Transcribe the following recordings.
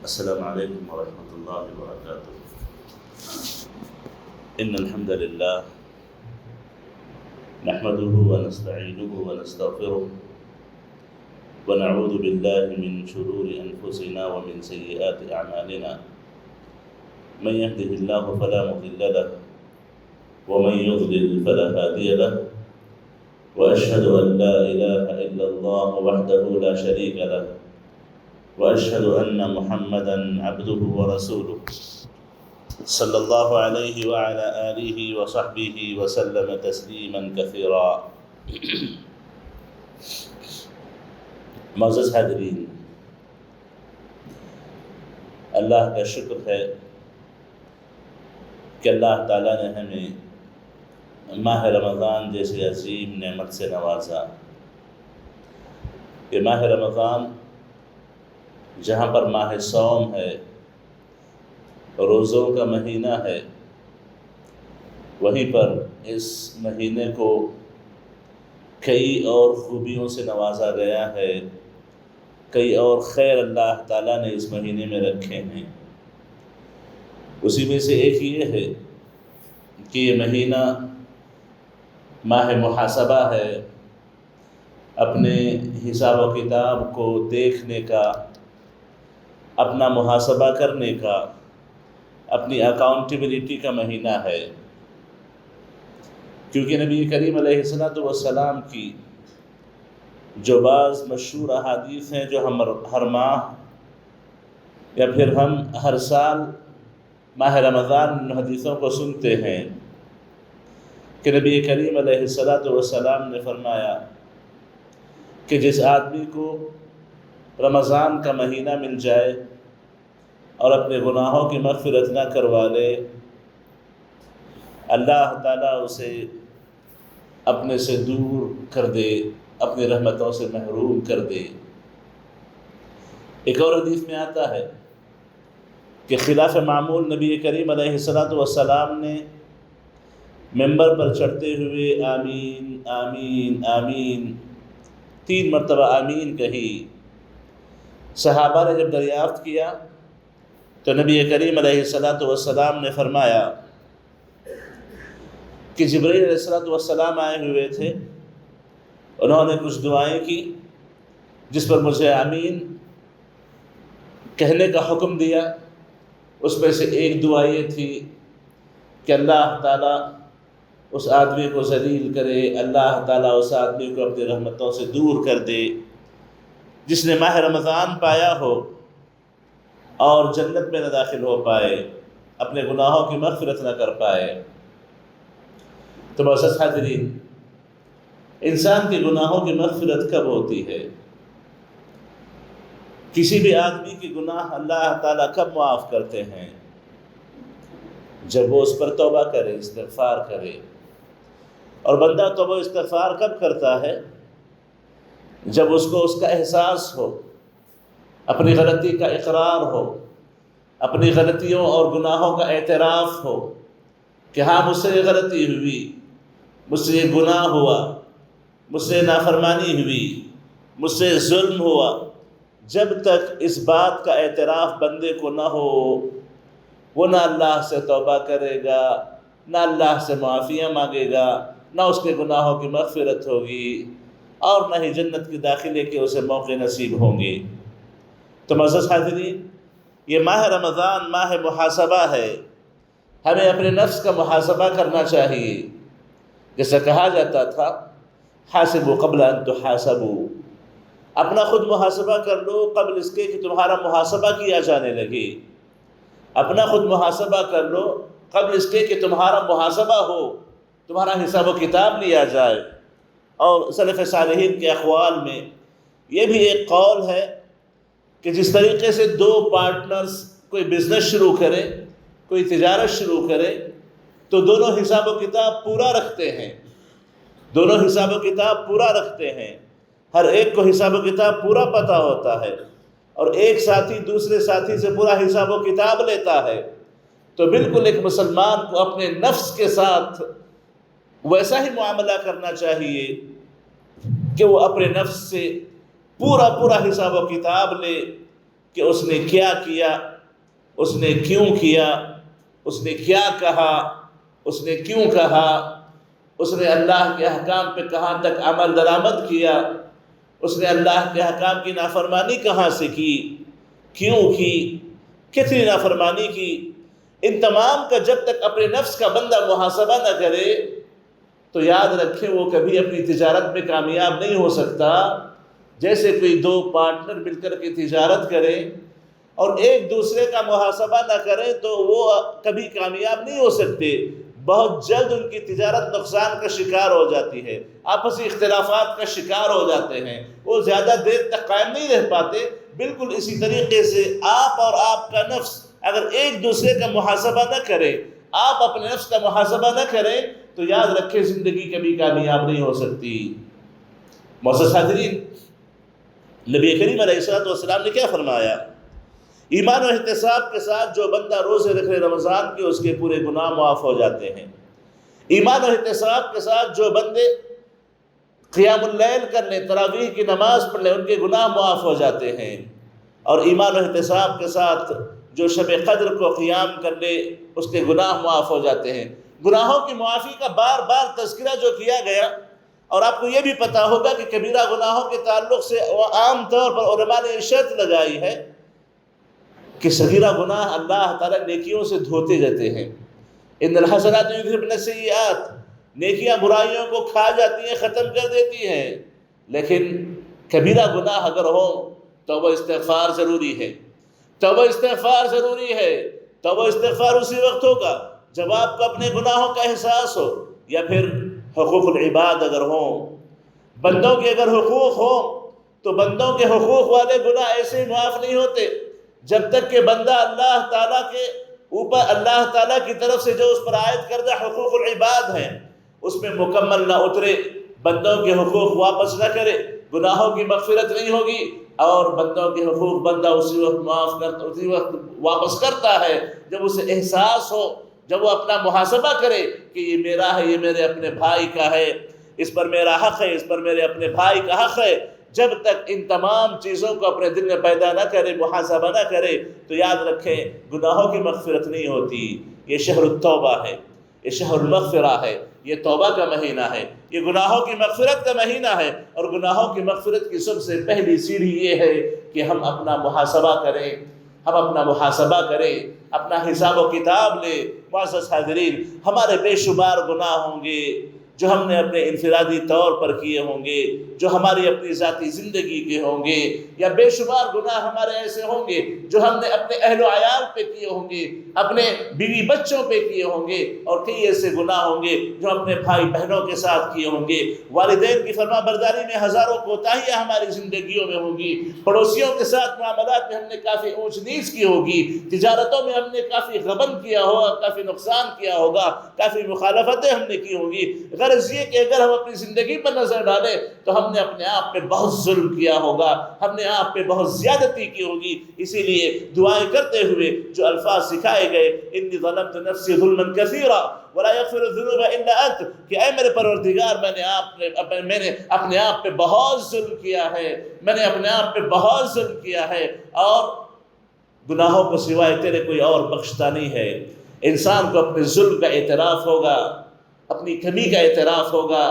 السلام علیکم ورحمۃ اللہ وبرکاتہ۔ ان الحمد للہ نحمده ونستعینه ونستغفره ونعوذ باللہ من شرور انفسنا ومن سیئات اعمالنا من يهده الله فلا مضل له ومن يضلل فلا هادي له واشهد ان لا اله الا الله وحده لا شريك له وأشهد أن محمدًا عبده ورسوله صلى الله عليه وعلى آله وصحبه وسلم تسليماً كثيرا۔ معزز حاضرین، اللہ کا شکر ہے کہ اللہ تعالیٰ نے ہمیں ماہ رمضان جیسے عظیم نعمت سے نوازا۔ کہ ماہ رمضان جہاں پر ماہ صوم ہے، روزوں کا مہینہ ہے، وہیں پر اس مہینے کو کئی اور خوبیوں سے نوازا گیا ہے، کئی اور خیر اللہ تعالیٰ نے اس مہینے میں رکھے ہیں۔ اسی میں سے ایک یہ ہے کہ یہ مہینہ ماہ محاسبہ ہے، اپنے حساب و کتاب کو دیکھنے کا، اپنا محاسبہ کرنے کا، اپنی اکاؤنٹیبلٹی کا مہینہ ہے۔ کیونکہ نبی کریم علیہ السلام کی جو بعض مشہور احادیث ہیں جو ہم ہر ماہ یا پھر ہم ہر سال ماہ رمضان ان حدیثوں کو سنتے ہیں کہ نبی کریم علیہ السلام نے فرمایا کہ جس آدمی کو رمضان کا مہینہ مل جائے اور اپنے گناہوں کی مغفرت نہ کروا لے، اللہ تعالیٰ اسے اپنے سے دور کر دے، اپنی رحمتوں سے محروم کر دے۔ ایک اور حدیث میں آتا ہے کہ خلاف معمول نبی کریم علیہ السلام نے ممبر پر چڑھتے ہوئے آمین آمین آمین 3 مرتبہ آمین کہی۔ صحابہ نے جب دریافت کیا تو نبی کریم علیہ السلام نے فرمایا کہ جبرائیل علیہ السلام آئے ہوئے تھے، انہوں نے کچھ دعائیں کی جس پر مجھے آمین کہنے کا حکم دیا۔ اس میں سے ایک دعا یہ تھی کہ اللہ تعالیٰ اس آدمی کو ذلیل کرے، اللہ تعالیٰ اس آدمی کو اپنی رحمتوں سے دور کر دے جس نے ماہ رمضان پایا ہو اور جنت میں نہ داخل ہو پائے، اپنے گناہوں کی مغفرت نہ کر پائے۔ تو معزز حاضرین، انسان کے گناہوں کی مغفرت کب ہوتی ہے؟ کسی بھی آدمی کے گناہ اللہ تعالیٰ کب معاف کرتے ہیں؟ جب وہ اس پر توبہ کرے، استغفار کرے۔ اور بندہ توبہ استغفار کب کرتا ہے؟ جب اس کو اس کا احساس ہو، اپنی غلطی کا اقرار ہو، اپنی غلطیوں اور گناہوں کا اعتراف ہو کہ ہاں مجھ سے یہ غلطی ہوئی، مجھ سے یہ گناہ ہوا، مجھ سے نافرمانی ہوئی، مجھ سے ظلم ہوا۔ جب تک اس بات کا اعتراف بندے کو نہ ہو، وہ نہ اللہ سے توبہ کرے گا، نہ اللہ سے معافیاں مانگے گا، نہ اس کے گناہوں کی مغفرت ہوگی، اور نہ ہی جنت کے داخلے کے اسے موقع نصیب ہوں گے۔ تو معزز حاضرین، یہ ماہ رمضان ماہ محاسبہ ہے، ہمیں اپنے نفس کا محاسبہ کرنا چاہیے۔ جیسا کہا جاتا تھا حاسبوا قبل ان تحاسبوا، اپنا خود محاسبہ کر لو قبل اس کے کہ تمہارا محاسبہ کیا جانے لگے۔ اپنا خود محاسبہ کر لو قبل اس کے کہ تمہارا محاسبہ ہو، تمہارا حساب و کتاب لیا جائے۔ اور سلف صالحین کے اقوال میں یہ بھی ایک قول ہے کہ جس طریقے سے 2 پارٹنرز کوئی بزنس شروع کرے، کوئی تجارت شروع کرے، تو دونوں حساب و کتاب پورا رکھتے ہیں، دونوں حساب و کتاب پورا رکھتے ہیں، ہر ایک کو حساب و کتاب پورا پتہ ہوتا ہے، اور ایک ساتھی دوسرے ساتھی سے پورا حساب و کتاب لیتا ہے۔ تو بالکل ایک مسلمان کو اپنے نفس کے ساتھ ویسا ہی معاملہ کرنا چاہیے کہ وہ اپنے نفس سے پورا حساب و کتاب لے کہ اس نے کیا کیا، اس نے کیوں کیا، اس نے کیا کہا، اس نے کیوں کہا، اس نے اللہ کے احکام پہ کہاں تک عمل درآمد کیا، اس نے اللہ کے احکام کی نافرمانی کہاں سے کی، کیوں کی، کتنی نافرمانی کی۔ ان تمام کا جب تک اپنے نفس کا بندہ محاسبہ نہ کرے تو یاد رکھیں وہ کبھی اپنی تجارت میں کامیاب نہیں ہو سکتا۔ جیسے کوئی دو پارٹنر مل کر کے تجارت کریں اور ایک دوسرے کا محاسبہ نہ کریں تو وہ کبھی کامیاب نہیں ہو سکتے، بہت جلد ان کی تجارت نقصان کا شکار ہو جاتی ہے، آپسی اختلافات کا شکار ہو جاتے ہیں، وہ زیادہ دیر تک قائم نہیں رہ پاتے۔ بالکل اسی طریقے سے آپ اور آپ کا نفس اگر ایک دوسرے کا محاسبہ نہ کرے، آپ اپنے نفس کا محاسبہ نہ کریں تو یاد رکھیں زندگی کبھی کامیاب نہیں ہو سکتی۔ معزز حاضرین، نبی کریم علیہ الصلوۃ والسلام نے کیا فرمایا؟ ایمان و احتساب کے ساتھ جو بندہ روزے رکھے رمضان کے، اس کے پورے گناہ معاف ہو جاتے ہیں۔ ایمان و احتساب کے ساتھ جو بندے قیام اللیل کر لیں، تراویح کی نماز پڑھ لیں، ان کے گناہ معاف ہو جاتے ہیں۔ اور ایمان و احتساب کے ساتھ جو شب قدر کو قیام کر لے، اس کے گناہ معاف ہو جاتے ہیں۔ گناہوں کی معافی کا بار بار تذکرہ جو کیا گیا، اور آپ کو یہ بھی پتہ ہوگا کہ کبیرہ گناہوں کے تعلق سے عام طور پر علماء نے شرط لگائی ہے کہ صغیرہ گناہ اللہ تعالیٰ نیکیوں سے دھوتے جاتے ہیں۔ ان الحسنات یذھبن السیئات، نیکیاں برائیوں کو کھا جاتی ہیں، ختم کر دیتی ہیں، لیکن کبیرہ گناہ اگر ہو توبہ استغفار ضروری ہے، توبہ استغفار ضروری ہے۔ توبہ استغفار اسی وقت ہوگا جب آپ کو اپنے گناہوں کا احساس ہو، یا پھر حقوق العباد اگر ہوں، بندوں کے اگر حقوق ہوں تو بندوں کے حقوق والے گناہ ایسے ہی معاف نہیں ہوتے جب تک کہ بندہ اللہ تعالیٰ کے اوپر، اللہ تعالیٰ کی طرف سے جو اس پر عائد کردہ حقوق العباد ہیں اس میں مکمل نہ اترے، بندوں کے حقوق واپس نہ کرے، گناہوں کی مغفرت نہیں ہوگی۔ اور بندوں کے حقوق بندہ اسی وقت واپس کرتا ہے جب اسے احساس ہو، جب وہ اپنا محاسبہ کرے کہ یہ میرا ہے، یہ میرے اپنے بھائی کا ہے، اس پر میرا حق ہے، اس پر میرے اپنے بھائی کا حق ہے۔ جب تک ان تمام چیزوں کو اپنے دل میں پیدا نہ کرے، محاسبہ نہ کرے، تو یاد رکھیں گناہوں کی مغفرت نہیں ہوتی۔ یہ شہر التوبہ ہے، یہ شہر المغفرہ ہے، یہ توبہ کا مہینہ ہے، یہ گناہوں کی مغفرت کا مہینہ ہے۔ اور گناہوں کی مغفرت کی سب سے پہلی سیڑھی یہ ہے کہ ہم اپنا محاسبہ کریں، ہم اپنا محاسبہ کریں، اپنا حساب و کتاب لیں۔ معزز حاضرین، ہمارے بے شمار گناہ ہوں گے جو ہم نے اپنے انفرادی طور پر کیے ہوں گے، جو ہماری اپنی ذاتی زندگی کے ہوں گے، یا بے شمار گناہ ہمارے ایسے ہوں گے جو ہم نے اپنے اہل و عیال پہ کیے ہوں گے، اپنے بیوی بچوں پہ کیے ہوں گے، اور کئی ایسے گناہ ہوں گے جو اپنے بھائی بہنوں کے ساتھ کیے ہوں گے۔ والدین کی فرما برداری میں ہزاروں کوتاہیاں ہماری زندگیوں میں ہوں گی، پڑوسیوں کے ساتھ معاملات میں ہم نے کافی اونچ نیچ کی ہوگی، تجارتوں میں ہم نے کافی غبن کیا ہوگا، کافی نقصان کیا ہوگا، کافی مخالفتیں ہم نے کی ہوں گی۔ غرض یہ کہ اگر ہم اپنی زندگی پر نظر ڈالیں تو ہم نے اپنے آپ پہ بہت ظلم کیا ہوگا، ہم نے آپ پہ بہت زیادتی کی ہوگی۔ اسی لیے دعائیں کرتے ہوئے جو الفاظ سکھائے گئے، انی ظلمت نفسی ظلما کثیرا ولا یغفر الذنوب الا انت، کہ اے میرے پروردگار میں نے اپنے آپ پہ بہت ظلم کیا ہے، میں نے اپنے آپ پہ بہت ظلم کیا ہے، اور گناہوں کو سوائے تیرے کوئی اور بخشتا نہیں ہے۔ انسان کو اپنے ظلم کا اعتراف ہوگا، اپنی کمی کا اعتراف ہوگا،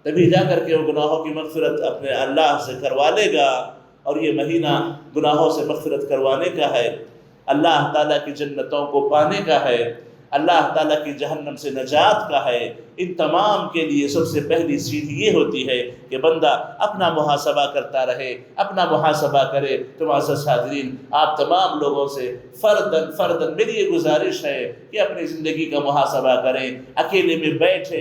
تبھی جا کر کے وہ گناہوں کی مغفرت اپنے اللہ سے کروا لے گا۔ اور یہ مہینہ گناہوں سے مغفرت کروانے کا ہے، اللہ تعالیٰ کی جنتوں کو پانے کا ہے، اللہ تعالیٰ کی جہنم سے نجات کا ہے۔ ان تمام کے لیے سب سے پہلی سیڑھی یہ ہوتی ہے کہ بندہ اپنا محاسبہ کرتا رہے، اپنا محاسبہ کرے۔ تو معزز حاضرین، آپ تمام لوگوں سے فرداً میری یہ گزارش ہے کہ اپنی زندگی کا محاسبہ کریں، اکیلے میں بیٹھ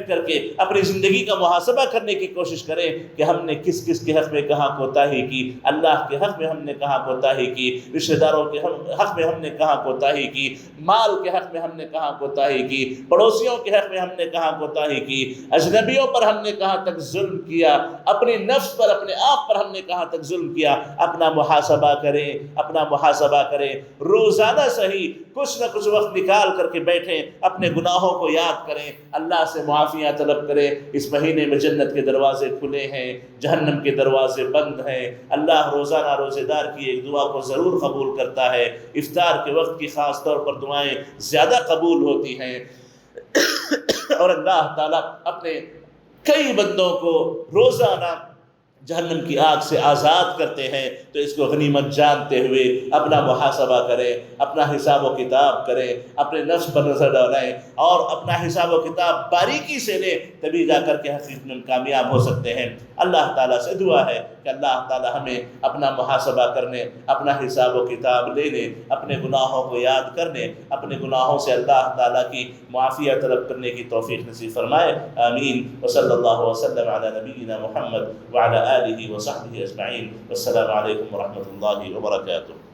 کر کے اپنی زندگی کا محاسبہ کرنے کی کوشش کریں کہ ہم نے کس کس کے حق میں کہاں کوتاہی کی، اللہ کے حق میں ہم نے کہاں کوتاہی کی، رشتہ داروں کے حق میں ہم نے کہاں کوتاہی کی، مال کے حق میں ہم نے کہاں کوتاہی کی، پڑوسیوں کے حق میں ہم نے کہاں کوتاہی کی، اجنبیوں پر ہم نے کہاں تک ظلم کیا، اپنی نفس پر اپنے آپ پر ہم نے کہاں تک ظلم کیا، اپنا محاسبہ کریں، اپنا محاسبہ کریں، روزانہ صحیح کچھ نہ کچھ وقت نکال کر کے بیٹھیں، اپنے گناہوں کو یاد کریں، اللہ سے معافیاں طلب کریں۔ اس مہینے میں جنت کے دروازے کھلے ہیں، جہنم کے دروازے بند ہیں۔ اللہ روزانہ روزے دار کی ایک دعا کو ضرور قبول کرتا ہے، افطار کے وقت کی خاص طور پر دعائیں زیادہ قبول ہوتی ہیں، اور اللہ تعالیٰ اپنے کئی بندوں کو روزانہ جہنم کی آگ سے آزاد کرتے ہیں۔ تو اس کو غنیمت جانتے ہوئے اپنا محاسبہ کریں، اپنا حساب و کتاب کریں، اپنے نفس پر نظر ڈالیں اور اپنا حساب و کتاب باریکی سے لیں، تبھی جا کر کے حقیقت میں کامیاب ہو سکتے ہیں۔ اللہ تعالیٰ سے دعا ہے کہ اللہ تعالیٰ ہمیں اپنا محاسبہ کرنے، اپنا حساب و کتاب لینے، اپنے گناہوں کو یاد کرنے، اپنے گناہوں سے اللہ تعالیٰ کی معافیہ طلب کرنے کی توفیق نصیب فرمائے۔ آمین۔ وصلی اللہ وسلم علی نبینا محمد وعلی آلہ وصحبہ اجمعین۔ والسلام علیکم ورحمۃ اللہ وبرکاتہ۔